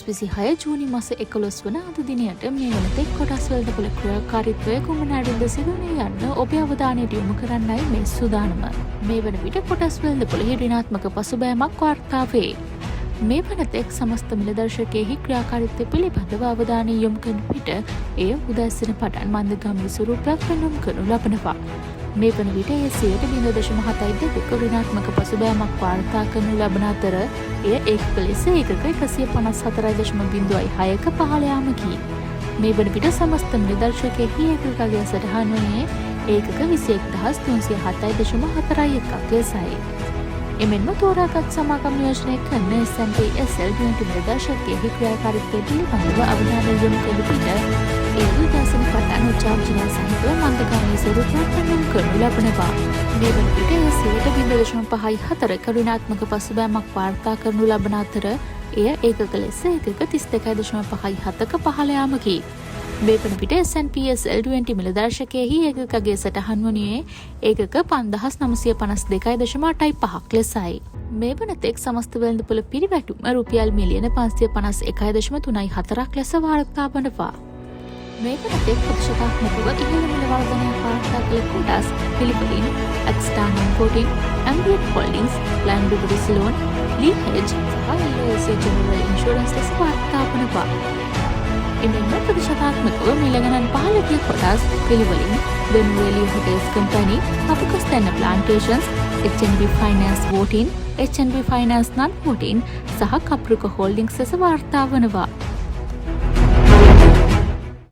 2026 ජූනි මාස 11 වන අද දිනයට මේ වනතෙක් කොටස් වලට ක්‍රියාකාරීත්වය කුමන ඇඩින්ද සිදුවන්නේ යන්න ඔබේ අවධානයට යොමු කරන්නයි මේ සූදානම. මේ වන විට කොටස් වල ඍණාත්මක පසුබෑමක් වාර්තා වේ. මේ වනතෙක් සමස්ත මිලදර්ශකයෙහි ක්‍රියාකාරීත්වය පිළිබඳව අවධානය යොමු කරන විට එය උදැසන පටන් මන්දගාමී ස්වරූපයක් පෙන්නුම් කරනු ලබනවා. මේ වන විට ඒ 0.7 ඍණාත්මක පසුබෑමක් වාර්තා කරනු ලබන අතර එය ඒකක ලෙස ඒකක 154.06ක පහළ යාමකි. මේ වන විට සමස්ත මිලදර්ශකයෙහි ඒකකගේ සටහන් වන්නේ ඒකක 21,307.41ක් ලෙසයි. එමෙන්ම තෝරාගත් සමාගම් නියෝජනය කරන S&P/SL 20 මිලදර්ශකයෙහි ක්‍රියාකාරීත්වය පිළිබඳව අවධානය යොමු කළ විට ඒ උදැසන පටන් උච්චාවචනය සහිතව මන්දගාමී ස්වරූපයක් පෙන්නුම් කරනු ලබනවා. මේ වන විට එය 0.54ක ඍණාත්මක පසුබෑමක් වාර්තා කරනු ලබන අතර එය ඒකක ලෙස ඒකක 32.57ක පහළ යාමකි. මේ වන විට S&P/SL 20 මිලදර්ශකයෙහි ඒකකගේ සටහන් වනුයේ ඒකක 5,952.85ක් ලෙසයි. මේ වනතෙක් සමස්ත වෙළඳපොළ පිරිවැටුම රුපියල් මිලියන 551.34ක් ලෙස වාර්තා වනවා. මේ වනතෙක් ප්‍රතිශතාත්මකව ඉහළ මිල වර්ධනයක් වාර්තා කළ කොටස් පිළිවෙලින් External Importing, Ambient Holdings, Land River Loan, Lee Hedge සහ LIC General Insurance ලෙස වාර්තා වනවා. එමෙන්ම ප්‍රතිශතාත්මකව මිල ගණන් පහළ ගිය කොටස් පිළිවෙලින් Benwelly Hotels Company, Apocastana Plantations, HNB Finance Voting, HNB Finance Non-Voting සහ Kapruka Holdings ලෙස වාර්තා වනවා.